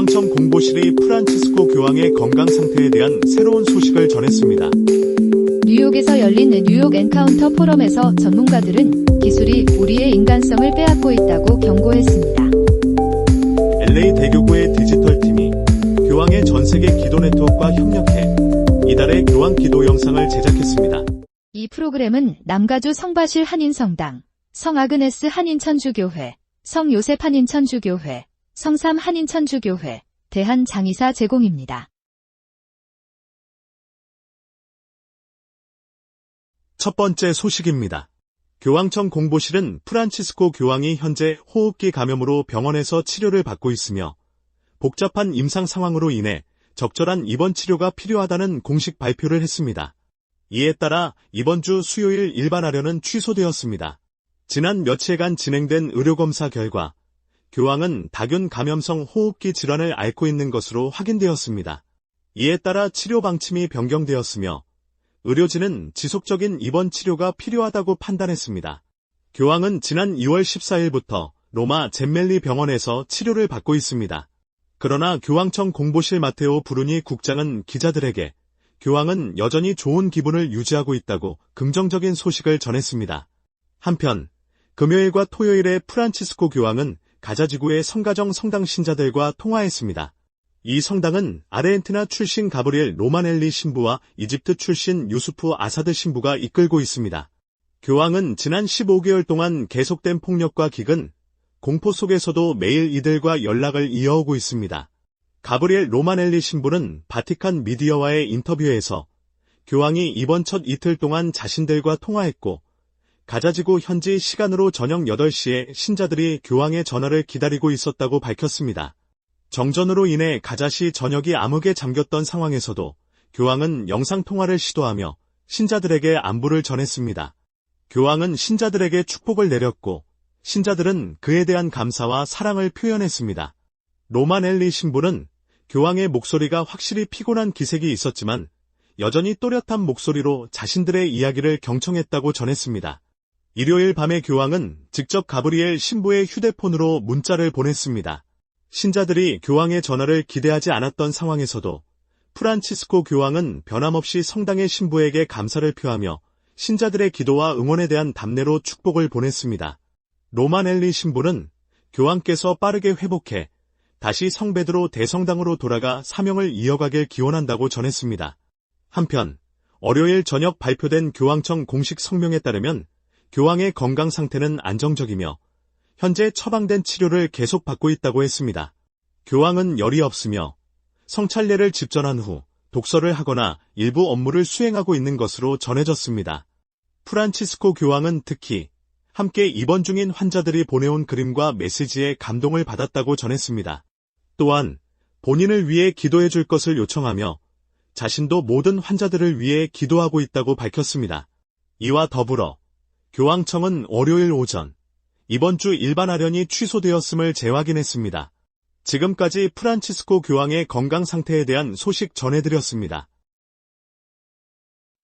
교황청 공보실이 프란치스코 교황의 건강 상태에 대한 새로운 소식을 전했습니다. 뉴욕에서 열린 뉴욕 엔카운터 포럼에서 전문가들은 기술이 우리의 인간성을 빼앗고 있다고 경고했습니다. LA 대교구의 디지털팀이 교황의 전세계 기도 네트워크와 협력해 이달의 교황 기도 영상을 제작했습니다. 이 프로그램은 남가주 성바실 한인성당, 성아그네스 한인천주교회, 성요셉 한인천주교회, 성삼 한인천주교회, 대한장의사 제공입니다. 첫 번째 소식입니다. 교황청 공보실은 프란치스코 교황이 현재 호흡기 감염으로 병원에서 치료를 받고 있으며 복잡한 임상 상황으로 인해 적절한 입원 치료가 필요하다는 공식 발표를 했습니다. 이에 따라 이번 주 수요일 일반하련은 취소되었습니다. 지난 며칠간 진행된 의료검사 결과 교황은 다균 감염성 호흡기 질환을 앓고 있는 것으로 확인되었습니다. 이에 따라 치료 방침이 변경되었으며 의료진은 지속적인 입원 치료가 필요하다고 판단했습니다. 교황은 지난 2월 14일부터 로마 젬멜리 병원에서 치료를 받고 있습니다. 그러나 교황청 공보실 마테오 브루니 국장은 기자들에게 교황은 여전히 좋은 기분을 유지하고 있다고 긍정적인 소식을 전했습니다. 한편 금요일과 토요일에 프란치스코 교황은 가자지구의 성가정 성당 신자들과 통화했습니다. 이 성당은 아르헨티나 출신 가브리엘 로마넬리 신부와 이집트 출신 유수프 아사드 신부가 이끌고 있습니다. 교황은 지난 15개월 동안 계속된 폭력과 기근, 공포 속에서도 매일 이들과 연락을 이어오고 있습니다. 가브리엘 로마넬리 신부는 바티칸 미디어와의 인터뷰에서 교황이 이번 첫 이틀 동안 자신들과 통화했고 가자지구 현지 시간으로 저녁 8시에 신자들이 교황의 전화를 기다리고 있었다고 밝혔습니다. 정전으로 인해 가자시 전역이 암흑에 잠겼던 상황에서도 교황은 영상통화를 시도하며 신자들에게 안부를 전했습니다. 교황은 신자들에게 축복을 내렸고 신자들은 그에 대한 감사와 사랑을 표현했습니다. 로마넬리 신부는 교황의 목소리가 확실히 피곤한 기색이 있었지만 여전히 또렷한 목소리로 자신들의 이야기를 경청했다고 전했습니다. 일요일 밤에 교황은 직접 가브리엘 신부의 휴대폰으로 문자를 보냈습니다. 신자들이 교황의 전화를 기대하지 않았던 상황에서도 프란치스코 교황은 변함없이 성당의 신부에게 감사를 표하며 신자들의 기도와 응원에 대한 답례로 축복을 보냈습니다. 로마넬리 신부는 교황께서 빠르게 회복해 다시 성베드로 대성당으로 돌아가 사명을 이어가길 기원한다고 전했습니다. 한편 월요일 저녁 발표된 교황청 공식 성명에 따르면 교황의 건강 상태는 안정적이며 현재 처방된 치료를 계속 받고 있다고 했습니다. 교황은 열이 없으며 성찰례를 집전한 후 독서를 하거나 일부 업무를 수행하고 있는 것으로 전해졌습니다. 프란치스코 교황은 특히 함께 입원 중인 환자들이 보내온 그림과 메시지에 감동을 받았다고 전했습니다. 또한 본인을 위해 기도해 줄 것을 요청하며 자신도 모든 환자들을 위해 기도하고 있다고 밝혔습니다. 이와 더불어 교황청은 월요일 오전 이번 주 일반하련이 취소되었음을 재확인했습니다. 지금까지 프란치스코 교황의 건강 상태에 대한 소식 전해드렸습니다.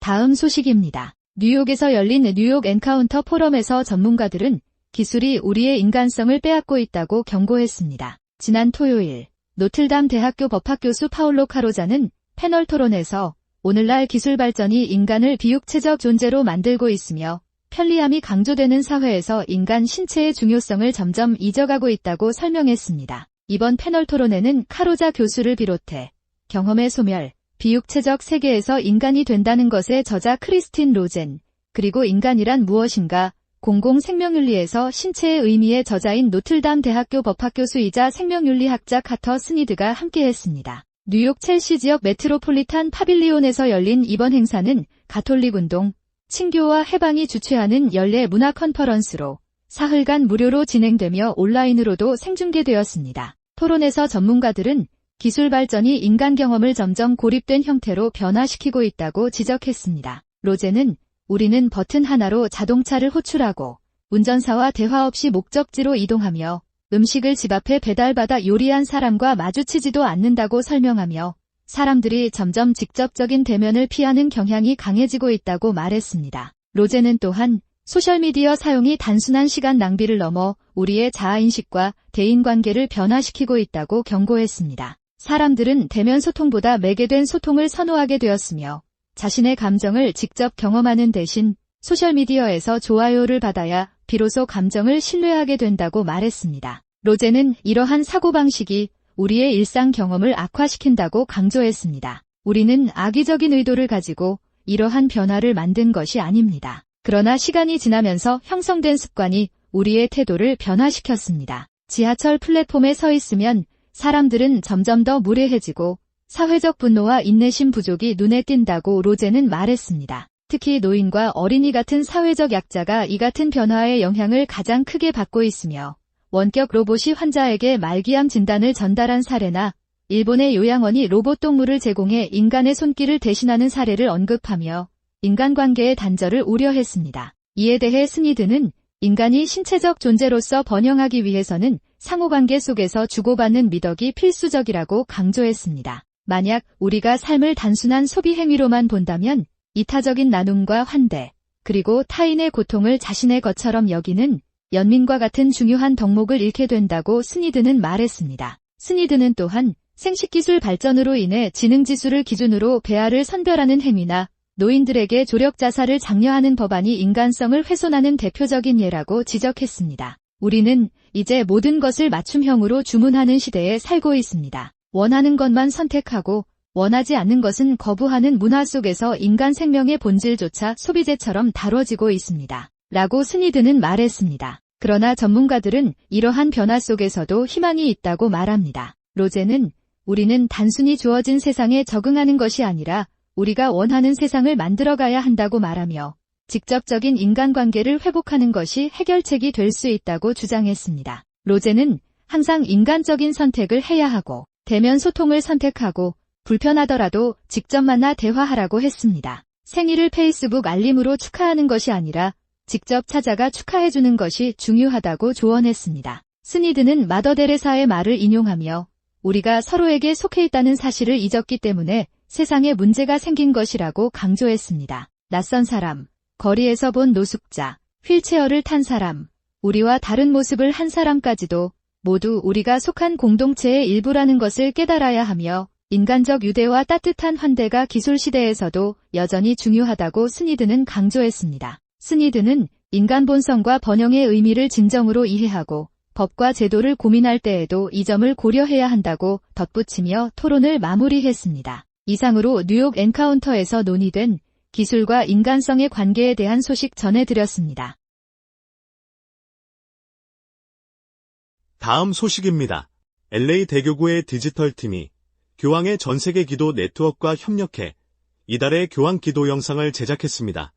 다음 소식입니다. 뉴욕에서 열린 뉴욕 엔카운터 포럼에서 전문가들은 기술이 우리의 인간성을 빼앗고 있다고 경고했습니다. 지난 토요일 노틀담 대학교 법학교수 파울로 카로자는 패널 토론에서 오늘날 기술 발전이 인간을 비육체적 존재로 만들고 있으며 편리함이 강조되는 사회에서 인간 신체의 중요성을 점점 잊어가고 있다고 설명했습니다. 이번 패널 토론에는 카로자 교수를 비롯해 경험의 소멸, 비육체적 세계에서 인간이 된다는 것의 저자 크리스틴 로젠, 그리고 인간이란 무엇인가, 공공생명윤리에서 신체의 의미의 저자인 노틀담 대학교 법학교수이자 생명윤리학자 카터 스니드가 함께했습니다. 뉴욕 첼시 지역 메트로폴리탄 파빌리온에서 열린 이번 행사는 가톨릭 운동, 친교와 해방이 주최하는 연례 문화 컨퍼런스로 사흘간 무료로 진행되며 온라인으로도 생중계되었습니다. 토론에서 전문가들은 기술 발전이 인간 경험을 점점 고립된 형태로 변화시키고 있다고 지적했습니다. 로제는 우리는 버튼 하나로 자동차를 호출하고 운전사와 대화 없이 목적지로 이동하며 음식을 집 앞에 배달받아 요리한 사람과 마주치지도 않는다고 설명하며 사람들이 점점 직접적인 대면을 피하는 경향이 강해지고 있다고 말했습니다. 로제는 또한 소셜미디어 사용이 단순한 시간 낭비를 넘어 우리의 자아인식과 대인관계를 변화시키고 있다고 경고했습니다. 사람들은 대면 소통보다 매개된 소통을 선호하게 되었으며 자신의 감정을 직접 경험하는 대신 소셜미디어에서 좋아요를 받아야 비로소 감정을 신뢰하게 된다고 말했습니다. 로제는 이러한 사고방식이 우리의 일상 경험을 악화시킨다고 강조했습니다. 우리는 악의적인 의도를 가지고 이러한 변화를 만든 것이 아닙니다. 그러나 시간이 지나면서 형성된 습관이 우리의 태도를 변화시켰습니다. 지하철 플랫폼에 서 있으면 사람들은 점점 더 무례해지고 사회적 분노와 인내심 부족이 눈에 띈다고 로제는 말했습니다. 특히 노인과 어린이 같은 사회적 약자가 이 같은 변화의 영향을 가장 크게 받고 있으며 원격 로봇이 환자에게 말기암 진단을 전달한 사례나 일본의 요양원이 로봇 동물을 제공해 인간의 손길을 대신하는 사례를 언급하며 인간관계의 단절을 우려했습니다. 이에 대해 스니드는 인간이 신체적 존재로서 번영하기 위해서는 상호관계 속에서 주고받는 미덕이 필수적이라고 강조했습니다. 만약 우리가 삶을 단순한 소비 행위로만 본다면 이타적인 나눔과 환대, 그리고 타인의 고통을 자신의 것처럼 여기는 연민과 같은 중요한 덕목을 잃게 된다고 스니드는 말했습니다. 스니드는 또한 생식기술 발전으로 인해 지능지수를 기준으로 배아를 선별하는 행위나 노인들에게 조력자살을 장려하는 법안이 인간성을 훼손하는 대표적인 예라고 지적했습니다. 우리는 이제 모든 것을 맞춤형으로 주문하는 시대에 살고 있습니다. 원하는 것만 선택하고 원하지 않는 것은 거부하는 문화 속에서 인간 생명의 본질조차 소비재처럼 다뤄지고 있습니다. 라고 스니드는 말했습니다. 그러나 전문가들은 이러한 변화 속에서도 희망이 있다고 말합니다. 로제는 우리는 단순히 주어진 세상에 적응하는 것이 아니라 우리가 원하는 세상을 만들어가야 한다고 말하며 직접적인 인간관계를 회복하는 것이 해결책이 될 수 있다고 주장했습니다. 로제는 항상 인간적인 선택을 해야 하고 대면 소통을 선택하고 불편하더라도 직접 만나 대화하라고 했습니다. 생일을 페이스북 알림으로 축하하는 것이 아니라 직접 찾아가 축하해주는 것이 중요하다고 조언했습니다. 스니드는 마더 데레사의 말을 인용하며 우리가 서로에게 속해 있다는 사실을 잊었기 때문에 세상에 문제가 생긴 것이라고 강조했습니다. 낯선 사람, 거리에서 본 노숙자, 휠체어를 탄 사람, 우리와 다른 모습을 한 사람까지도 모두 우리가 속한 공동체의 일부라는 것을 깨달아야 하며 인간적 유대와 따뜻한 환대가 기술 시대에서도 여전히 중요하다고 스니드는 강조했습니다. 스니드는 인간 본성과 번영의 의미를 진정으로 이해하고 법과 제도를 고민할 때에도 이 점을 고려해야 한다고 덧붙이며 토론을 마무리했습니다. 이상으로 뉴욕 엔카운터에서 논의된 기술과 인간성의 관계에 대한 소식 전해드렸습니다. 다음 소식입니다. LA 대교구의 디지털 팀이 교황의 전세계 기도 네트워크와 협력해 이달의 교황 기도 영상을 제작했습니다.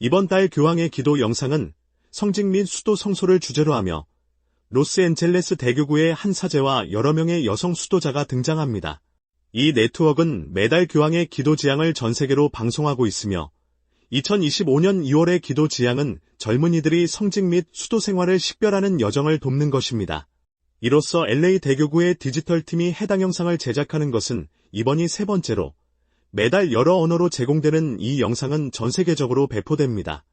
이번 달 교황의 기도 영상은 성직 및 수도 성소를 주제로 하며 로스앤젤레스 대교구의 한 사제와 여러 명의 여성 수도자가 등장합니다. 이 네트워크는 매달 교황의 기도 지향을 전 세계로 방송하고 있으며 2025년 2월의 기도 지향은 젊은이들이 성직 및 수도 생활을 식별하는 여정을 돕는 것입니다. 이로써 LA 대교구의 디지털 팀이 해당 영상을 제작하는 것은 이번이 세 번째로 매달 여러 언어로 제공되는 이 영상은 전 세계적으로 배포됩니다.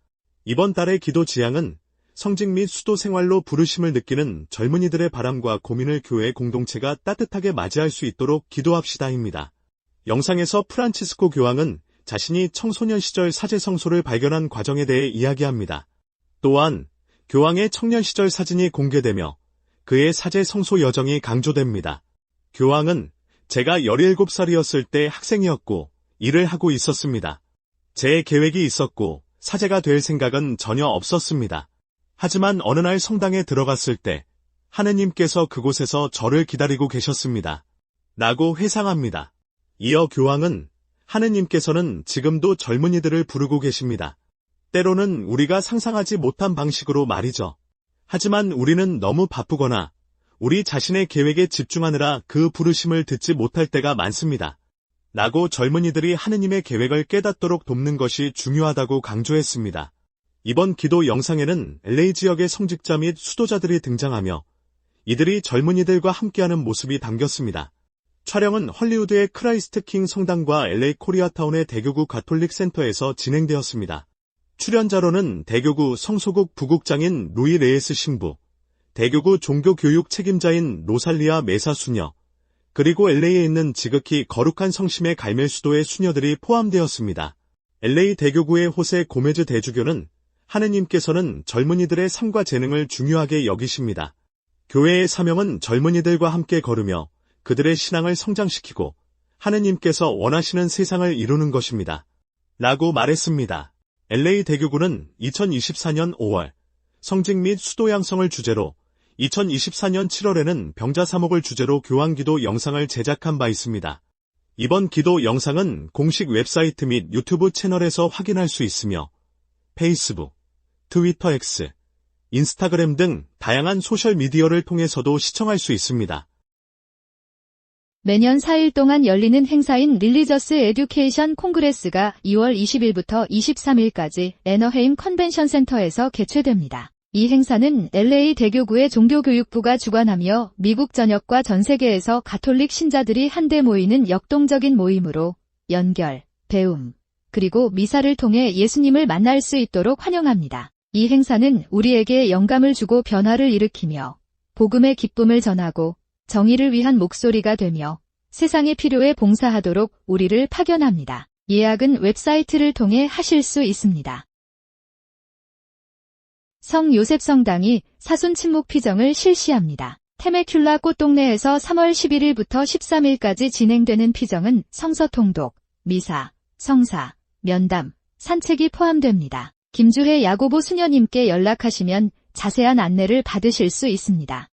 이번 달의 기도 지향은 성직 및 수도 생활로 부르심을 느끼는 젊은이들의 바람과 고민을 교회 공동체가 따뜻하게 맞이할 수 있도록 기도합시다입니다. 영상에서 프란치스코 교황은 자신이 청소년 시절 사제 성소를 발견한 과정에 대해 이야기합니다. 또한 교황의 청년 시절 사진이 공개되며 그의 사제 성소 여정이 강조됩니다. 교황은 제가 17살이었을 때 학생이었고 일을 하고 있었습니다. 제 계획이 있었고 사제가 될 생각은 전혀 없었습니다. 하지만 어느 날 성당에 들어갔을 때 하느님께서 그곳에서 저를 기다리고 계셨습니다. 라고 회상합니다. 이어 교황은 하느님께서는 지금도 젊은이들을 부르고 계십니다. 때로는 우리가 상상하지 못한 방식으로 말이죠. 하지만 우리는 너무 바쁘거나 우리 자신의 계획에 집중하느라 그 부르심을 듣지 못할 때가 많습니다. 라고 젊은이들이 하느님의 계획을 깨닫도록 돕는 것이 중요하다고 강조했습니다. 이번 기도 영상에는 LA 지역의 성직자 및 수도자들이 등장하며 이들이 젊은이들과 함께하는 모습이 담겼습니다. 촬영은 헐리우드의 크라이스트 킹 성당과 LA 코리아타운의 대교구 가톨릭 센터에서 진행되었습니다. 출연자로는 대교구 성소국 부국장인 루이 레이스 신부, 대교구 종교교육 책임자인 로살리아 메사 수녀, 그리고 LA에 있는 지극히 거룩한 성심의 갈멜수도의 수녀들이 포함되었습니다. LA 대교구의 호세 고메즈 대주교는 하느님께서는 젊은이들의 삶과 재능을 중요하게 여기십니다. 교회의 사명은 젊은이들과 함께 걸으며 그들의 신앙을 성장시키고 하느님께서 원하시는 세상을 이루는 것입니다. 라고 말했습니다. LA 대교구는 2024년 5월 성직 및 수도 양성을 주제로 2024년 7월에는 병자 사목을 주제로 교황기도 영상을 제작한 바 있습니다. 이번 기도 영상은 공식 웹사이트 및 유튜브 채널에서 확인할 수 있으며 페이스북, 트위터 X, 인스타그램 등 다양한 소셜미디어를 통해서도 시청할 수 있습니다. 매년 4일 동안 열리는 행사인 릴리저스 에듀케이션 콩그레스가 2월 20일부터 23일까지 애너헤임 컨벤션 센터에서 개최됩니다. 이 행사는 LA 대교구의 종교교육부가 주관하며 미국 전역과 전 세계에서 가톨릭 신자들이 한데 모이는 역동적인 모임으로 연결, 배움, 그리고 미사를 통해 예수님을 만날 수 있도록 환영합니다. 이 행사는 우리에게 영감을 주고 변화를 일으키며 복음의 기쁨을 전하고 정의를 위한 목소리가 되며 세상의 필요에 봉사하도록 우리를 파견합니다. 예약은 웹사이트를 통해 하실 수 있습니다. 성 요셉 성당이 사순 침묵 피정을 실시합니다. 테메큘라 꽃동네에서 3월 11일부터 13일까지 진행되는 피정은 성서 통독, 미사, 성사, 면담, 산책이 포함됩니다. 김주혜 야고보 수녀님께 연락하시면 자세한 안내를 받으실 수 있습니다.